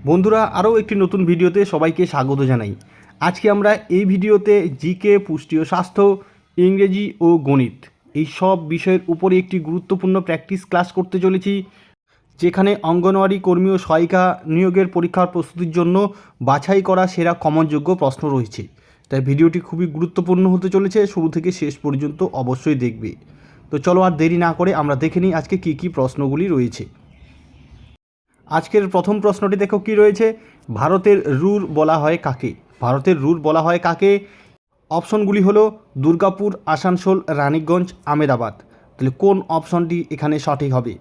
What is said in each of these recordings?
বন্ধুরা, আরও একটি নতুন ভিডিওতে সবাইকে স্বাগত জানাই। আজকে আমরা এই ভিডিওতে জিকে, পুষ্টি ও স্বাস্থ্য, ইংরেজি ও গণিত এই সব বিষয়ের উপরে একটি গুরুত্বপূর্ণ প্র্যাকটিস ক্লাস করতে চলেছি, যেখানে অঙ্গনওয়াড়ি কর্মী ও সহায়িকা নিয়োগের পরীক্ষার প্রস্তুতির জন্য বাছাই করা সেরা কমনযোগ্য প্রশ্ন রয়েছে। তাই ভিডিওটি খুবই গুরুত্বপূর্ণ হতে চলেছে, শুরু থেকে শেষ পর্যন্ত অবশ্যই দেখবে। তো চলো আর দেরি না করে আমরা দেখে নিই আজকে কী কী প্রশ্নগুলি রয়েছে। আজকের প্রথম প্রশ্নটি দেখো কি রয়েছে, ভারতের রুর বলা হয় কাকে? ভারতের রুর বলা হয় কাকে? অপশনগুলি হলো দুর্গাপুর, আসানসোল, রানীগঞ্জ, আমেদাবাদ। তাহলে কোন অপশনটি এখানে সঠিক হবে?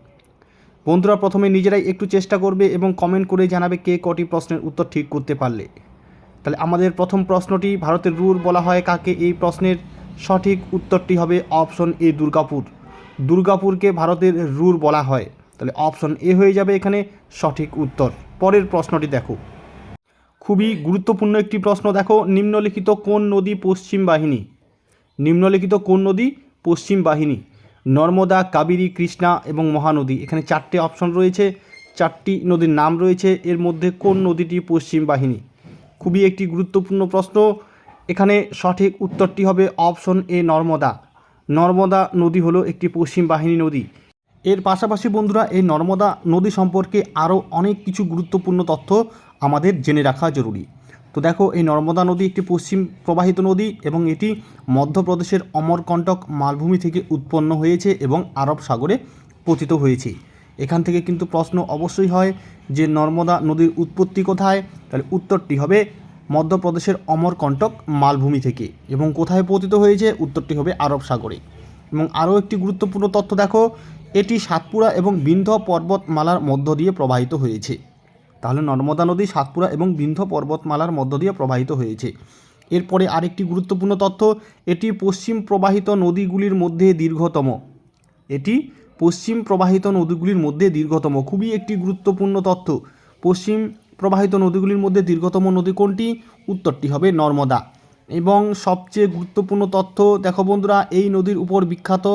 বন্ধুরা প্রথমে নিজেরাই একটু চেষ্টা করবে এবং কমেন্ট করে জানাবে কে কটি প্রশ্নের উত্তর ঠিক করতে পারলে। তাহলে আমাদের প্রথম প্রশ্নটি, ভারতের রুর বলা হয় কাকে, এই প্রশ্নের সঠিক উত্তরটি হবে অপশন এ, দুর্গাপুর। দুর্গাপুরকে ভারতের রুর বলা হয়। তাহলে অপশন এ হয়ে যাবে এখানে সঠিক উত্তর। পরের প্রশ্নটি দেখো, খুবই গুরুত্বপূর্ণ একটি প্রশ্ন। দেখো, নিম্নলিখিত কোন নদী পশ্চিম বাহিনী? নিম্নলিখিত কোন নদী পশ্চিম বাহিনী? নর্মদা, কাবেরী, কৃষ্ণা এবং মহানদী। এখানে চারটে অপশন রয়েছে, চারটি নদীর নাম রয়েছে, এর মধ্যে কোন নদীটি পশ্চিম বাহিনী? খুবই একটি গুরুত্বপূর্ণ প্রশ্ন। এখানে সঠিক উত্তরটি হবে অপশন এ, নর্মদা। নর্মদা নদী হলো একটি পশ্চিম বাহিনী নদী। এর পাশাপাশি বন্ধুরা, এই নর্মদা নদী সম্পর্কে আরও অনেক কিছু গুরুত্বপূর্ণ তথ্য আমাদের জেনে রাখা জরুরি। তো দেখো, এই নর্মদা নদী একটি পশ্চিম প্রবাহিত নদী এবং এটি মধ্যপ্রদেশের অমরকণ্টক মালভূমি থেকে উৎপন্ন হয়েছে এবং আরব সাগরে পতিত হয়েছে। এখান থেকে কিন্তু প্রশ্ন অবশ্যই হয় যে নর্মদা নদীর উৎপত্তি কোথায়? তাহলে উত্তরটি হবে মধ্যপ্রদেশের অমরকণ্টক মালভূমি থেকে। এবং কোথায় পতিত হয়েছে? উত্তরটি হবে আরব সাগরে। এবং আরও একটি গুরুত্বপূর্ণ তথ্য দেখো, এটি সাতপুরা এবং বিন্ধ্য পর্বতমালার মধ্য দিয়ে প্রবাহিত হয়েছে। তাহলে নর্মদা নদী সাতপুরা এবং বিন্ধ্য পর্বতমালার মধ্য দিয়ে প্রবাহিত হয়েছে। এরপরে আরেকটি গুরুত্বপূর্ণ তথ্য, এটি পশ্চিম প্রবাহিত নদীগুলির মধ্যে দীর্ঘতম। এটি পশ্চিম প্রবাহিত নদীগুলির মধ্যে দীর্ঘতম। খুবই একটি গুরুত্বপূর্ণ তথ্য। পশ্চিম প্রবাহিত নদীগুলির মধ্যে দীর্ঘতম নদী কোনটি? উত্তরটি হবে নর্মদা। এবং সবচেয়ে গুরুত্বপূর্ণ তথ্য দেখো বন্ধুরা, এই নদীর উপর বিখ্যাত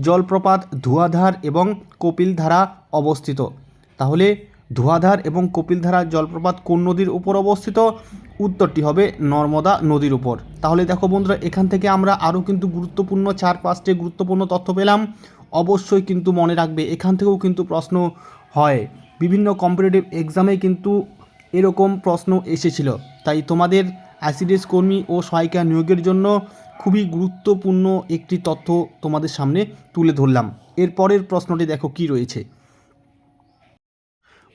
জলপ্রপাত ধুয়াধার এবং কপিলধারা অবস্থিত। তাহলে ধুয়াধার এবং কপিলধারা জলপ্রপাত কোন নদীর উপর অবস্থিত? উত্তরটি হবে নর্মদা নদীর উপর। তাহলে দেখো বন্ধুরা, এখান থেকে আমরা আরও কিন্তু গুরুত্বপূর্ণ 4-5টি গুরুত্বপূর্ণ তথ্য পেলাম। অবশ্যই কিন্তু মনে রাখবে, এখান থেকেও কিন্তু প্রশ্ন হয়। বিভিন্ন কম্পিটিটিভ এক্সামে কিন্তু এরকম প্রশ্ন এসেছিল। তাই তোমাদের আইসিডিএস কর্মী ও সহায়িকা নিয়োগের জন্য খুবই গুরুত্বপূর্ণ একটি তথ্য তোমাদের সামনে তুলে ধরলাম। এরপরের প্রশ্নটি দেখো কি রয়েছে,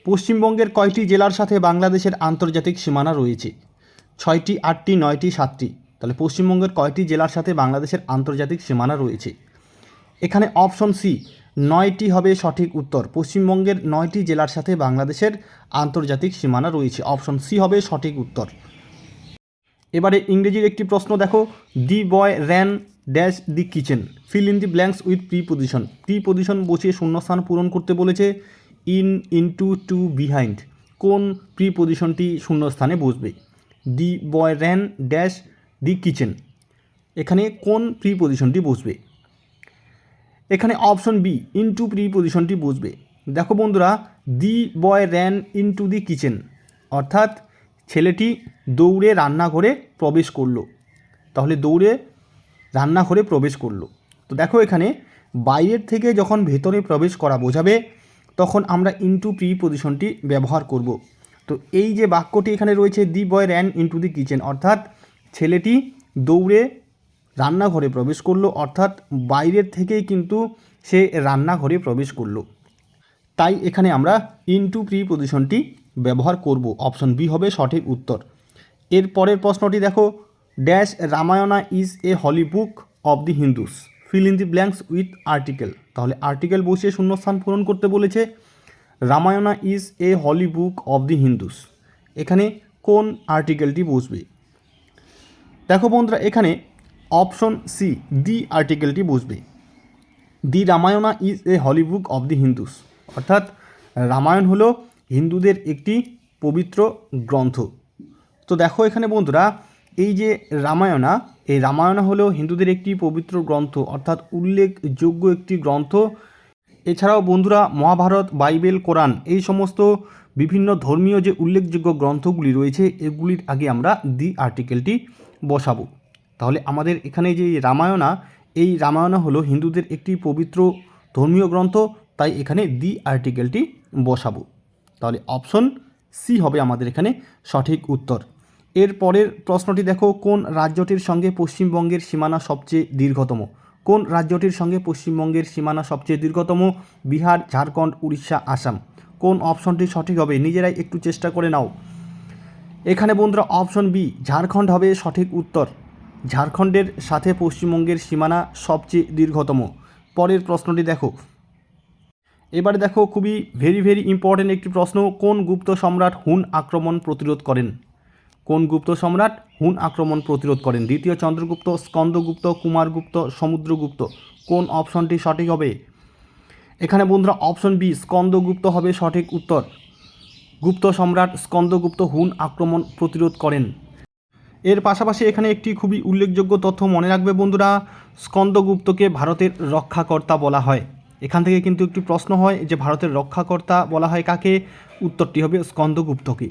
পশ্চিমবঙ্গের কয়টি জেলার সাথে বাংলাদেশের আন্তর্জাতিক সীমানা রয়েছে? 6টি, 8টি, 9টি, 7টি। তাহলে পশ্চিমবঙ্গের কয়টি জেলার সাথে বাংলাদেশের আন্তর্জাতিক সীমানা রয়েছে? এখানে অপশন সি, 9টি হবে সঠিক উত্তর। পশ্চিমবঙ্গের 9টি জেলার সাথে বাংলাদেশের আন্তর্জাতিক সীমানা রয়েছে। অপশন সি হবে সঠিক উত্তর। এবারে ইংরেজির একটি প্রশ্ন দেখো, the boy ran dash the kitchen, fill in the blanks with preposition. Preposition বসিয়ে শূন্যস্থান পূরণ করতে বলেছে। In, into, to, behind. কোন প্রিপোজিশনটি শূন্যস্থানে বসবে? The boy ran dash the kitchen, এখানে কোন প্রিপোজিশনটি বসবে? এখানে অপশন বি, ইনটু প্রিপোজিশনটি বসবে। দেখো বন্ধুরা, দি বয় র্যান ইনটু দি কিচেন অর্থাৎ ছেলেটি দৌড়ে রান্নাঘরে প্রবেশ করলো। তাহলে দৌড়ে রান্নাঘরে প্রবেশ করলো। তো দেখো, এখানে বাইরের থেকে যখন ভেতরে প্রবেশ করা বোঝাবে তখন আমরা ইনটু প্রিপোজিশনটি ব্যবহার করব। তো এই যে বাক্যটি এখানে রয়েছে, দি বয় র্যান ইনটু দি কিচেন, অর্থাৎ ছেলেটি দৌড়ে রান্নাঘরে প্রবেশ করলো, অর্থাৎ বাইরের থেকেই কিন্তু সে রান্নাঘরে প্রবেশ করলো। তাই এখানে আমরা ইনটু প্রিপোজিশনটি ব্যবহার করব। অপশন বি হবে সঠিক উত্তর। এর পরের প্রশ্নটি দেখো, dash Ramayana is a holy book of the Hindus, fill in the blanks with article. তাহলে আর্টিকেল বসিয়ে শূন্যস্থান পূরণ করতে বলেছে। Ramayana is a holy book of the Hindus, এখানে কোন আর্টিকেলটি বসবে? দেখো বন্ধুরা, এখানে অপশন সি, দি আর্টিকেলটি বসবে। The Ramayana is a holy book of the Hindus, অর্থাৎ রামায়ণ হলো হিন্দুদের একটি পবিত্র গ্রন্থ। তো দেখো এখানে বন্ধুরা, এই যে রামায়ণা, এই রামায়ণা হলো হিন্দুদের একটি পবিত্র গ্রন্থ, অর্থাৎ উল্লেখযোগ্য একটি গ্রন্থ। এছাড়াও বন্ধুরা মহাভারত, বাইবেল, কোরআন এই সমস্ত বিভিন্ন ধর্মীয় যে উল্লেখযোগ্য গ্রন্থগুলি রয়েছে এগুলির আগে আমরা দি আর্টিকেলটি বসাবো। তাহলে আমাদের এখানে যে রামায়ণা, এই রামায়ণা হলো হিন্দুদের একটি পবিত্র ধর্মীয় গ্রন্থ, তাই এখানে দি আর্টিকেলটি বসাবো। তাহলে অপশন সি হবে আমাদের এখানে সঠিক উত্তর। এর পরের প্রশ্নটি দেখো, কোন রাজ্যটির সঙ্গে পশ্চিমবঙ্গের সীমানা সবচেয়ে দীর্ঘতম? কোন রাজ্যটির সঙ্গে পশ্চিমবঙ্গের সীমানা সবচেয়ে দীর্ঘতম? বিহার, ঝাড়খণ্ড, উড়িষ্যা, আসাম। কোন অপশনটি সঠিক হবে নিজেরাই একটু চেষ্টা করে নাও। এখানে বন্ধুরা অপশন বি ঝাড়খণ্ড হবে সঠিক উত্তর। ঝাড়খণ্ডের সাথে পশ্চিমবঙ্গের সীমানা সবচেয়ে দীর্ঘতম। পরের প্রশ্নটি দেখো, এবারে দেখো খুবই ভেরি ইম্পর্টেন্ট একটি প্রশ্ন, কোন গুপ্ত সম্রাট হুন আক্রমণ প্রতিরোধ করেন? কোন গুপ্ত সম্রাট হুন আক্রমণ প্রতিরোধ করেন? দ্বিতীয় চন্দ্রগুপ্ত, স্কন্দগুপ্ত, কুমারগুপ্ত, সমুদ্রগুপ্ত। কোন অপশনটি সঠিক হবে? এখানে বন্ধুরা অপশন বি স্কন্দগুপ্ত হবে সঠিক উত্তর। গুপ্ত সম্রাট স্কন্দগুপ্ত হুন আক্রমণ প্রতিরোধ করেন। এর পাশাপাশি এখানে একটি খুবই উল্লেখযোগ্য তথ্য মনে রাখবে বন্ধুরা, স্কন্দগুপ্তকে ভারতের রক্ষাকর্তা বলা হয়। এখান থেকে কিন্তু একটি প্রশ্ন হয় যে ভারতের রক্ষাকর্তা বলা হয় কাকে? উত্তরটি হবে স্কন্দগুপ্তকে।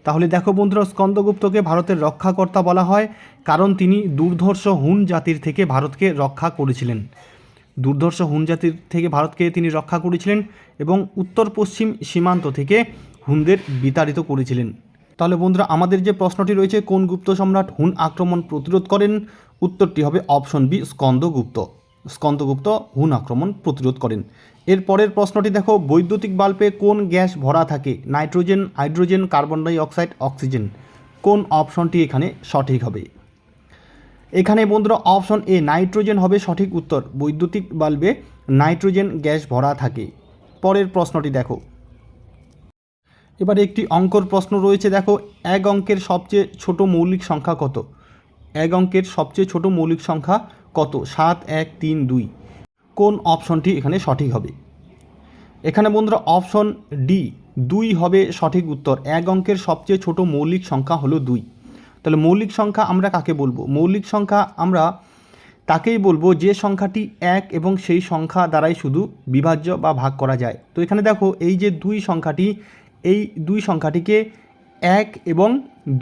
তাহলে দেখো বন্ধুরা, স্কন্দগুপ্তকে ভারতের রক্ষাকর্তা বলা হয় কারণ তিনি দুর্ধর্ষ হুন জাতির থেকে ভারতকে রক্ষা করেছিলেন। দুর্ধর্ষ হুন জাতির থেকে ভারতকে তিনি রক্ষা করেছিলেন এবং উত্তর পশ্চিম সীমান্ত থেকে হুনদের বিতাড়িত করেছিলেন। তাহলে বন্ধুরা আমাদের যে প্রশ্নটি রয়েছে, কোন গুপ্ত সম্রাট হুন আক্রমণ প্রতিরোধ করেন? উত্তরটি হবে অপশন বি স্কন্দগুপ্ত। স্কন্দগুপ্ত হুন আক্রমণ প্রতিরোধ করেন। এর পরের প্রশ্নটি দেখো, বৈদ্যুতিক বাল্বে কোন গ্যাস ভরা থাকে? Nitrogen, hydrogen, carbon die oxide, oxygen. কোন অপশনটি এখানে সঠিক হবে? এখানে বন্ধুরা অপশন এ নাইট্রোজেন হবে সঠিক উত্তর। বৈদ্যুতিক বাল্বে নাইট্রোজেন গ্যাস ভরা থাকে। পরের প্রশ্নটি দেখো, এবারে একটি অঙ্কর প্রশ্ন রয়েছে, দেখো এক অঙ্কের সবচেয়ে ছোট মৌলিক সংখ্যা কত? এক অঙ্কের সবচেয়ে ছোট মৌলিক সংখ্যা কত? 7, 1, 3, 2। কোন অপশনটি এখানে সঠিক হবে? এখানে বন্ধুরা অপশন ডি 2 হবে সঠিক উত্তর। এক অঙ্কের সবচেয়ে ছোট মৌলিক সংখ্যা হলো 2। তাহলে মৌলিক সংখ্যা আমরা কাকে বলবো? মৌলিক সংখ্যা আমরা তাকেই বলবো যে সংখ্যাটি এক এবং সেই সংখ্যা দ্বারাই শুধু বিভাজ্য বা ভাগ করা যায়। তো এখানে দেখো এই যে 2 সংখ্যাটি, এই 2 সংখ্যাটিকে 1 এবং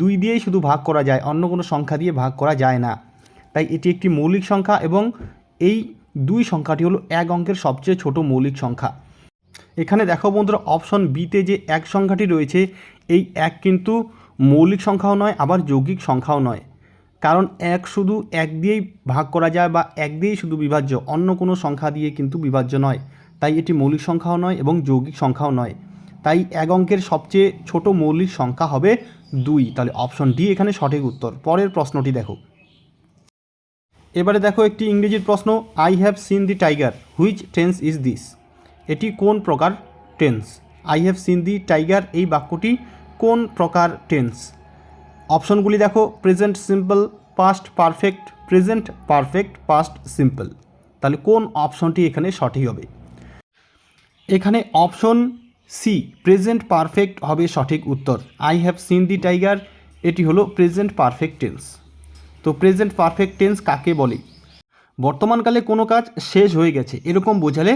2 দিয়েই শুধু ভাগ করা যায়, অন্য কোনো সংখ্যা দিয়ে ভাগ করা যায় না। তাই এটি একটি মৌলিক সংখ্যা এবং এই 2 সংখ্যাটি হলো এক অঙ্কের সবচেয়ে ছোট মৌলিক সংখ্যা। এখানে দেখো বন্ধুরা অপশন বিতে যে এক সংখ্যাটি রয়েছে, এই এক কিন্তু মৌলিক সংখ্যাও নয় আবার যৌগিক সংখ্যাও নয়, কারণ এক শুধু এক দিয়েই ভাগ করা যায় বা এক দিয়েই শুধু বিভাজ্য, অন্য কোনো সংখ্যা দিয়ে কিন্তু বিভাজ্য নয়। তাই এটি মৌলিক সংখ্যাও নয় এবং যৌগিক সংখ্যাও নয়। তাই এক অঙ্কের সবচেয়ে ছোট মৌলিক সংখ্যা হবে 2। তাহলে অপশন ডি এখানে সঠিক উত্তর। পরের প্রশ্নটি দেখো, এবারে দেখো একটি ইংরেজির প্রশ্ন, I have seen the tiger, which tense is this? এটি কোন প্রকার tense? I have seen the tiger এই বাক্যটি কোন প্রকার টেন্স? অপশনগুলি দেখো, present simple, past perfect, present perfect, past simple. তাহলে কোন অপশনটি এখানে সঠিক হবে? এখানে অপশন সি প্রেজেন্ট পারফেক্ট হবে সঠিক উত্তর। I have seen the tiger এটি হলো প্রেজেন্ট পারফেক্ট টেন্স। তো প্রেজেন্ট পারফেক্ট টেন্স কাকে বলে? বর্তমানকালে কোনো কাজ শেষ হয়ে গেছে এরকম বোঝালে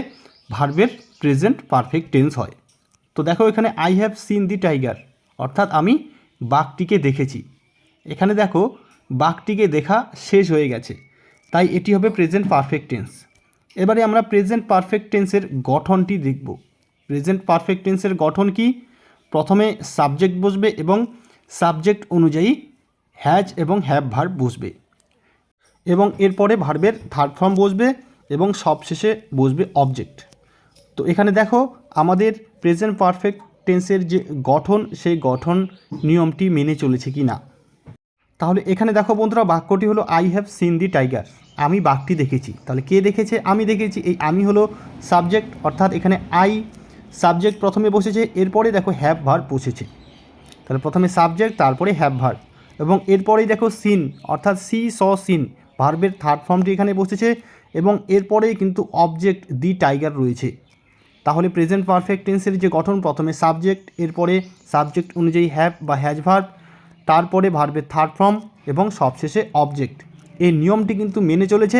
ভার্বের প্রেজেন্ট পারফেক্ট টেন্স হয়। তো দেখো এখানে I have seen the tiger অর্থাৎ আমি বাঘটিকে দেখেছি। এখানে দেখো বাঘটিকে দেখা শেষ হয়ে গেছে, তাই এটি হবে প্রেজেন্ট পারফেক্ট টেন্স। এবারে আমরা প্রেজেন্ট পারফেক্ট টেন্সের গঠনটি দেখব। প্রেজেন্ট পারফেক্ট টেন্সের গঠন কি? প্রথমে সাবজেক্ট বসবে এবং সাবজেক্ট অনুযায়ী হ্যাজ এবং হ্যাভ ভার্ব বসবে এবং এরপরে ভার্বের থার্ড ফর্ম বসবে এবং সবশেষে বসবে অবজেক্ট। তো এখানে দেখো আমাদের প্রেজেন্ট পারফেক্ট টেন্সের যে গঠন সেই গঠন নিয়মটি মেনে চলেছে কি না। তাহলে এখানে দেখো বন্ধুরা বাক্যটি হলো I have seen the tiger, আমি বাঘটি দেখেছি। তাহলে কে দেখেছে? আমি দেখেছি। এই আমি হলো সাবজেক্ট, অর্থাৎ এখানে আই সাবজেক্ট প্রথমে বসেছে, এরপরে দেখো হ্যাভ ভার্ব বসেছে। তাহলে প্রথমে সাবজেক্ট তারপরে হ্যাভ ভার্ব এবং এরপরেই দেখো সিন অর্থাৎ সি স সিন ভার্বের থার্ড ফর্মটি এখানে বসেছে এবং এরপরেই কিন্তু অবজেক্ট দি টাইগার রয়েছে। তাহলে প্রেজেন্ট পারফেক্ট টেন্সের যে গঠন, প্রথমে সাবজেক্ট, এরপরে সাবজেক্ট অনুযায়ী হ্যাভ বা হ্যাজ ভার্ব, তারপরে ভার্বের থার্ড ফর্ম এবং সবশেষে অবজেক্ট। এই নিয়মটি কিন্তু মেনে চলেছে,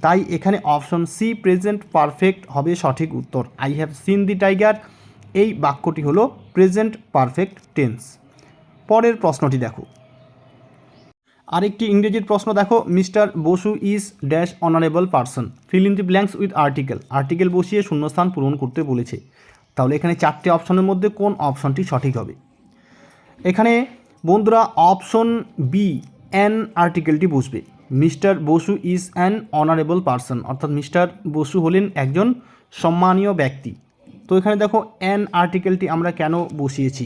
তাই এখানে অপশন সি প্রেজেন্ট পারফেক্ট হবে সঠিক উত্তর। I have seen the tiger এই বাক্যটি হলো প্রেজেন্ট পারফেক্ট টেন্স। পরের প্রশ্নটি দেখো, আরেকটি ইংরেজির প্রশ্ন দেখো, mister Basu is dash honourable person, fill in the blanks with article. Article বসিয়ে শূন্যস্থান পূরণ করতে বলেছে। তাহলে এখানে চারটে অপশনের মধ্যে কোন অপশনটি সঠিক হবে? এখানে বন্ধুরা অপশন বি অ্যান আর্টিকেলটি বসবে। Mister Basu is an honourable person, অর্থাৎ মিস্টার বসু হলেন একজন সম্মানীয় ব্যক্তি। তো এখানে দেখো অ্যান আর্টিকেলটি আমরা কেন বসিয়েছি?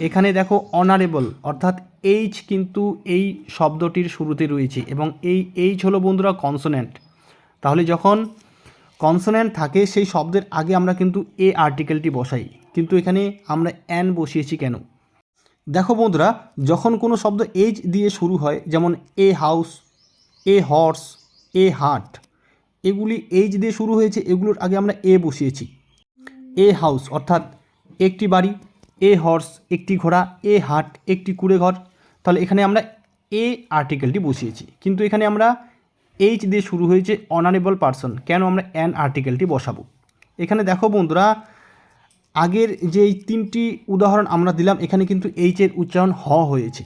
এখানে দেখো অনারেবল অর্থাৎ এইচ কিন্তু এই শব্দটির শুরুতে রয়েছে এবং এই এইচ হলো বন্ধুরা কনসোনেন্ট। তাহলে যখন কনসোনেন্ট থাকে সেই শব্দের আগে আমরা কিন্তু এ আর্টিকেলটি বসাই, কিন্তু এখানে আমরা অ্যান বসিয়েছি কেন? দেখো বন্ধুরা, যখন কোনো শব্দ এইচ দিয়ে শুরু হয়, যেমন এ হাউস, এ হর্স, এ হাট, এগুলি এইচ দিয়ে শুরু হয়েছে, এগুলোর আগে আমরা এ বসিয়েছি। এ হাউস অর্থাৎ একটি বাড়ি, এ হর্স একটি ঘোড়া, এ হাট একটি কুড়ে ঘর। তাহলে এখানে আমরা এ আর্টিকেলটি বসিয়েছি, কিন্তু এখানে আমরা এইচ দিয়ে শুরু হয়েছে অনারেবল পারসন, কেন আমরা অ্যান আর্টিকেলটি বসাবো? এখানে দেখো বন্ধুরা, আগের যে এই তিনটি উদাহরণ আমরা দিলাম, এখানে কিন্তু এইচের উচ্চারণ হ হয়েছে,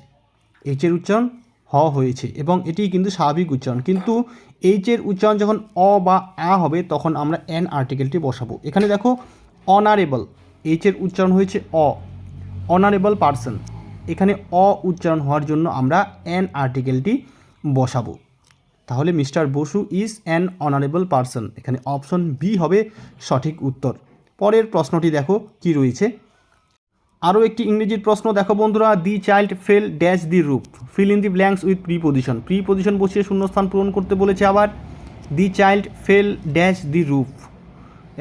এইচের উচ্চারণ হ হয়েছে এবং এটি কিন্তু স্বাভাবিক উচ্চারণ। কিন্তু এইচের উচ্চারণ যখন অ বা আ হবে তখন আমরা অ্যান আর্টিকেলটি বসাবো। এখানে দেখো অনারেবল, এইচের উচ্চারণ হয়েছে অ, অনারেবল পারসন, এখানে অ উচ্চারণ হওয়ার জন্য আমরা অ্যান আর্টিকেলটি বসাবো। তাহলে mister Basu is an honourable person, এখানে অপশন বি হবে সঠিক উত্তর। পরের প্রশ্নটি দেখো কি রয়েছে। আরও একটি ইংরেজির প্রশ্ন দেখো বন্ধুরা, the child fell dash the roof, fill in the blanks with preposition. Preposition বসিয়ে শূন্যস্থান পূরণ করতে বলেছে। আবার the child fell dash the roof,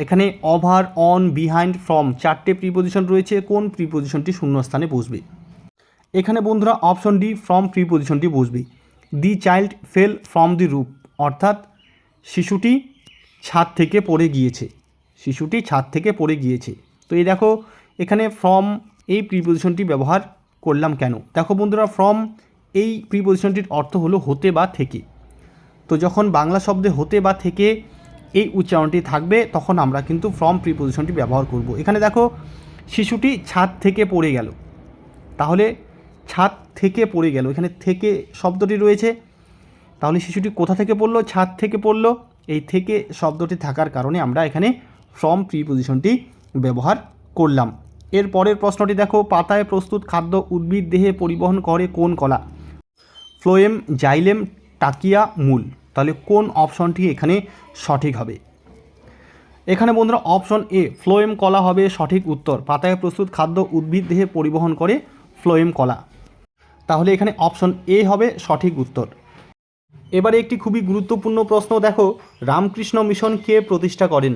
এখানে ওভার, অন, বিহাইন্ড, ফ্রম চারটে প্রিপোজিশন রয়েছে, কোন প্রিপোজিশনটি শূন্যস্থানে বসবে? এখানে বন্ধুরা অপশন ডি ফ্রম প্রিপোজিশনটি বসবে। The child fell from the roof অর্থাৎ শিশুটি ছাদ থেকে পড়ে গিয়েছে, শিশুটি ছাদ থেকে পড়ে গিয়েছে। তো এই দেখো এখানে ফ্রম এই প্রিপোজিশনটি ব্যবহার করলাম কেন? দেখো বন্ধুরা, ফ্রম এই প্রিপোজিশনটির অর্থ হলো হতে বা থেকে। তো যখন বাংলা শব্দে হতে বা থেকে এই উচ্চারণটি থাকবে তখন আমরা কিন্তু ফ্রম প্রিপোজিশনটি ব্যবহার করব। এখানে দেখো শিশুটি ছাদ থেকে পড়ে গেল, তাহলে ছাদ থেকে পড়ে গেল, এখানে থেকে শব্দটি রয়েছে, তাহলে শিশুটি কোথা থেকে পড়লো? ছাদ থেকে পড়লো। এই থেকে শব্দটি থাকার কারণে আমরা এখানে ফ্রম প্রিপোজিশনটি ব্যবহার করলাম। এর পরের প্রশ্নটি দেখো, পাতায় প্রস্তুত খাদ্য উদ্ভিদ দেহে পরিবহন করে কোন কলা? ফ্লোয়েম, জাইলেম, টাকিয়া, মূল। তাহলে কোন অপশনটি এখানে সঠিক হবে? এখানে বন্ধুরা অপশন এ ফ্লোয়েম কলা হবে সঠিক উত্তর। পাতায় প্রস্তুত খাদ্য উদ্ভিদ দেহে পরিবহন করে ফ্লোয়েম কলা, তাহলে এখানে অপশন এ হবে সঠিক উত্তর। এবারে একটি খুবই গুরুত্বপূর্ণ প্রশ্ন দেখো, রামকৃষ্ণ মিশন কে প্রতিষ্ঠা করেন?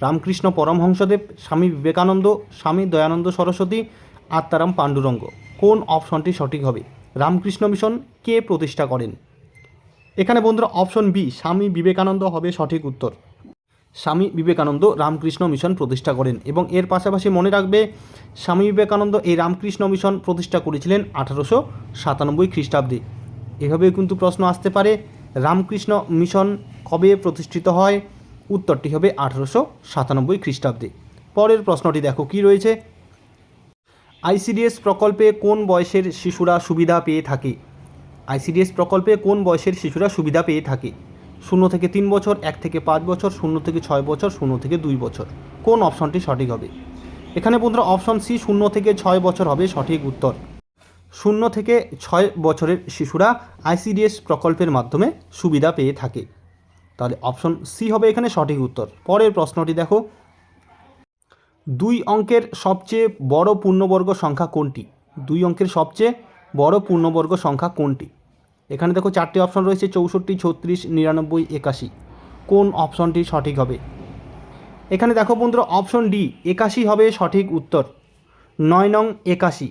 রামকৃষ্ণ পরমহংসদেব, স্বামী বিবেকানন্দ, স্বামী দয়ানন্দ সরস্বতী, আত্মারাম পাণ্ডুরঙ্গ। কোন অপশনটি সঠিক হবে? রামকৃষ্ণ মিশন কে প্রতিষ্ঠা করেন? এখানে বন্ধুরা অপশন বি স্বামী বিবেকানন্দ হবে সঠিক উত্তর। স্বামী বিবেকানন্দ রামকৃষ্ণ মিশন প্রতিষ্ঠা করেন এবং এর পাশাপাশি মনে রাখবে স্বামী বিবেকানন্দ এই রামকৃষ্ণ মিশন প্রতিষ্ঠা করেছিলেন 1897 খ্রিস্টাব্দে। এভাবেও কিন্তু প্রশ্ন আসতে পারে, রামকৃষ্ণ মিশন কবে প্রতিষ্ঠিত হয়? উত্তরটি হবে 1897 খ্রিস্টাব্দে। পরের প্রশ্নটি দেখো কি রয়েছে। আইসিডিএস প্রকল্পে কোন বয়সের শিশুরা সুবিধা পেয়ে থাকে? আইসিডিএস প্রকল্পে কোন বয়সের শিশুরা সুবিধা পেয়ে থাকে? 0 থেকে 3 বছর, 1 থেকে 5 বছর, 0 থেকে 6 বছর, 0 থেকে 2 বছর। কোন অপশনটি সঠিক হবে? এখানে বন্ধুরা অপশন সি 0 থেকে 6 বছর হবে সঠিক উত্তর। 0 থেকে 6 বছরের শিশুরা আইসিডিএস প্রকল্পের মাধ্যমে সুবিধা পেয়ে থাকে, তাহলে অপশন সি হবে এখানে সঠিক উত্তর। পরের প্রশ্নটি দেখো, 2 অঙ্কের সবচেয়ে বড় পূর্ণবর্গ সংখ্যা কোনটি? 2 অঙ্কের সবচেয়ে বড় পূর্ণবর্গ সংখ্যা কোনটি? এখানে দেখো চারটি অপশন রয়েছে, 64, 36, 99, 81। কোন অপশনটি সঠিক হবে? এখানে দেখো বন্ধুরা অপশন ডি 81 হবে সঠিক উত্তর। 9 নং 81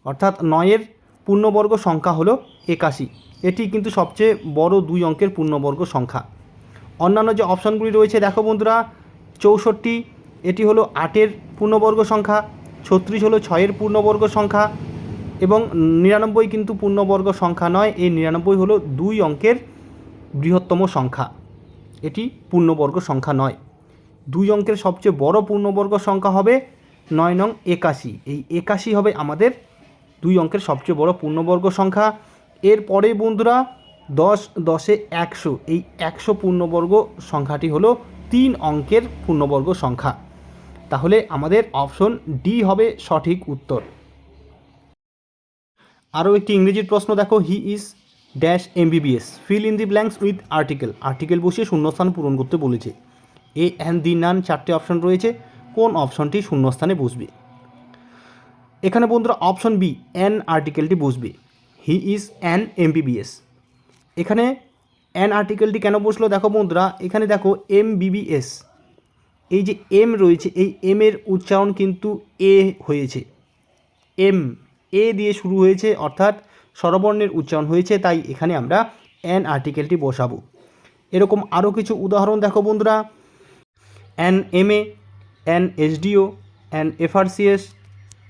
অর্থাৎ 9-এর পূর্ণবর্গ সংখ্যা হলো 81, এটি কিন্তু সবচেয়ে বড় 2 অঙ্কের পূর্ণবর্গ সংখ্যা। অন্যান্য যে অপশনগুলি রয়েছে দেখো বন্ধুরা, 64 এটি হলো 8-এর পূর্ণবর্গ সংখ্যা, 36 হলো 6-এর পূর্ণবর্গ সংখ্যা এবং 99 কিন্তু পূর্ণবর্গ সংখ্যা নয়, এই 99 হলো 2 অঙ্কের বৃহত্তম সংখ্যা। এটি পূর্ণবর্গ সংখ্যা নয়। 2 অঙ্কের সবচেয়ে বড় পূর্ণবর্গ সংখ্যা হবে 9 নং 81। এই 81 হবে আমাদের 2 অঙ্কের সবচেয়ে বড় পূর্ণবর্গ সংখ্যা। এরপরে বন্ধুরা 10, 10-এ 100, এই 100 পূর্ণবর্গ সংখ্যাটি হলো 3 অঙ্কের পূর্ণবর্গ সংখ্যা। তাহলে আমাদের অপশন ডি হবে সঠিক উত্তর। আরও একটি ইংরেজির প্রশ্ন দেখো, he is dash MBBS, feel in the blanks with article. Article বসিয়ে শূন্যস্থান পূরণ করতে বলেছে। এ অ্যান্ড দি নান 4টে অপশন রয়েছে, কোন অপশনটি শূন্যস্থানে বসবে? এখানে বন্ধুরা অপশন বি অ্যান আর্টিকেলটি বসবে। He is an MBBS. এখানে অ্যান আর্টিকেলটি কেন বসলো দেখো বন্ধুরা, এখানে দেখো এমবিবিএস, এই যে এম রয়েছে, এই এম এর উচ্চারণ কিন্তু এ হয়েছে, এম এ দিয়ে শুরু হয়েছে, অর্থাৎ স্বরবর্ণের উচ্চারণ হয়েছে, তাই এখানে আমরা অ্যান আর্টিকেলটি বসাবো। এরকম আরও কিছু উদাহরণ দেখো বন্ধুরা, an MA, an SDO, an FRCS,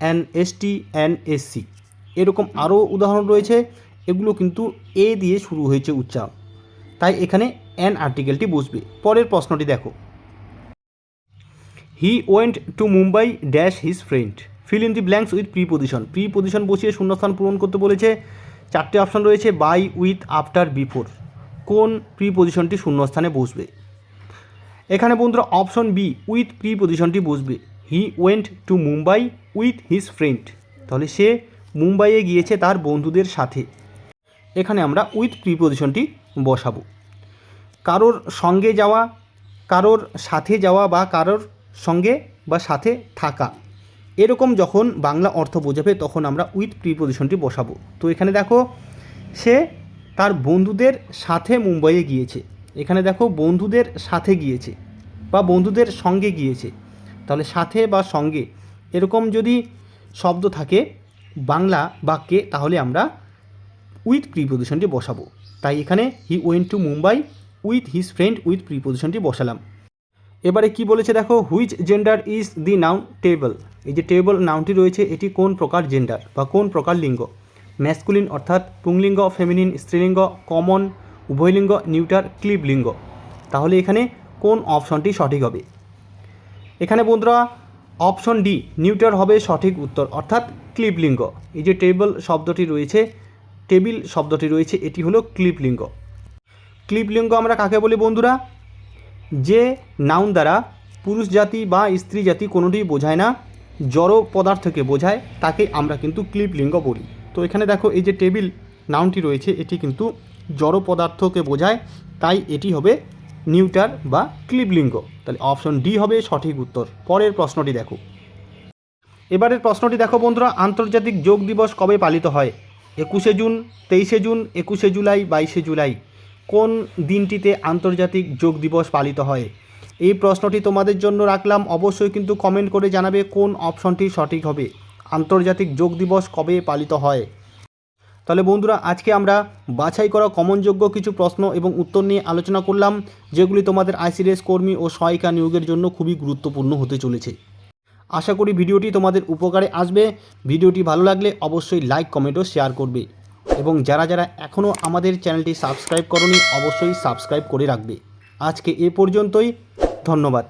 an ST, an SC, এরকম আরও উদাহরণ রয়েছে। এগুলো কিন্তু এ দিয়ে শুরু হয়েছে উচ্চারণ, তাই এখানে অ্যান আর্টিকেলটি বসবে। পরের প্রশ্নটি দেখো, হি went to Mumbai dash his friend, feel in the blanks with preposition. Preposition বসিয়ে শূন্যস্থান পূরণ করতে বলেছে। 4টে অপশন রয়েছে, বাই, উইথ, আফটার, বিফোর। কোন প্রিপোজিশনটি শূন্যস্থানে বসবে? এখানে বন্ধুরা অপশন বি উইথ প্রিপোজিশনটি বসবে। হি went to Mumbai with his friend, তাহলে সে মুম্বাইয়ে গিয়েছে তার বন্ধুদের সাথে। এখানে আমরা উইথ প্রিপোজিশনটি বসাবো। কারোর সঙ্গে যাওয়া, কারোর সাথে যাওয়া বা কারোর সঙ্গে বা সাথে থাকা, এরকম যখন বাংলা অর্থ বোঝাবে তখন আমরা উইথ প্রিপোজিশনটি বসাবো। তো এখানে দেখো সে তার বন্ধুদের সাথে মুম্বাইয়ে গিয়েছে, এখানে দেখো বন্ধুদের সাথে গিয়েছে বা বন্ধুদের সঙ্গে গিয়েছে, তাহলে সাথে বা সঙ্গে এরকম যদি শব্দ থাকে বাংলা বাক্যে তাহলে আমরা উইথ প্রিপোজিশনটি বসাবো। তাই এখানে he went to Mumbai with his friend with প্রিপোজিশনটি বসালাম। এবারে কি বলেছে দেখো, which gender is the noun table. এই যে টেবল নাউনটি রয়েছে এটি কোন প্রকার জেন্ডার বা কোন প্রকার লিঙ্গ? ম্যাসকুলিন অর্থাৎ পুংলিঙ্গ, ফেমিনিন স্ত্রীলিঙ্গ, কমন উভয়লিঙ্গ, নিউটার ক্লিবলিঙ্গ। তাহলে এখানে কোন অপশনটি সঠিক হবে? এখানে বন্ধুরা অপশন ডি নিউটার হবে সঠিক উত্তর, অর্থাৎ ক্লিবলিঙ্গ। এই যে টেবল শব্দটি রয়েছে, টেবিল শব্দটি রয়েছে, এটি হলো ক্লিবলিঙ্গ। ক্লিবলিঙ্গ আমরা কাকে বলি বন্ধুরা? যে নাউন দ্বারা পুরুষ জাতি বা স্ত্রী জাতি কোনোটিই বোঝায় না, জড় পদার্থকে বোঝায়, তাকে আমরা কিন্তু ক্লিবলিঙ্গ বলি। তো এখানে দেখো এই যে টেবিল নাউনটি রয়েছে এটি কিন্তু জড় পদার্থকে বোঝায়, তাই এটি হবে নিউটার বা ক্লিবলিঙ্গ। তাহলে অপশন ডি হবে সঠিক উত্তর। পরের প্রশ্নটি দেখো, এবারের প্রশ্নটি দেখো বন্ধুরা, আন্তর্জাতিক যোগ দিবস কবে পালিত হয়? 21শে জুন, 23শে জুন, 21শে জুলাই, 22শে জুলাই। কোন দিনটিতে আন্তর্জাতিক যোগ দিবস পালিত হয়? এই প্রশ্নটি তোমাদের জন্য রাখলাম, অবশ্যই কিন্তু কমেন্ট করে জানাবে কোন অপশনটি সঠিক হবে। আন্তর্জাতিক যোগ দিবস কবে পালিত হয়? তাহলে বন্ধুরা আজকে আমরা বাছাই করা কমনযোগ্য কিছু প্রশ্ন এবং উত্তর নিয়ে আলোচনা করলাম, যেগুলি তোমাদের আইসিডিএস কর্মী ও সহায়িকা নিয়োগের জন্য খুবই গুরুত্বপূর্ণ হতে চলেছে। আশা করি ভিডিওটি তোমাদের উপকারে আসবে। ভিডিওটি ভালো লাগলে অবশ্যই লাইক, কমেন্ট ও শেয়ার করবে, এবং যারা যারা এখনও আমাদের চ্যানেলটি সাবস্ক্রাইব করোনি অবশ্যই সাবস্ক্রাইব করে রাখবে। আজকে এ পর্যন্তই, ধন্যবাদ।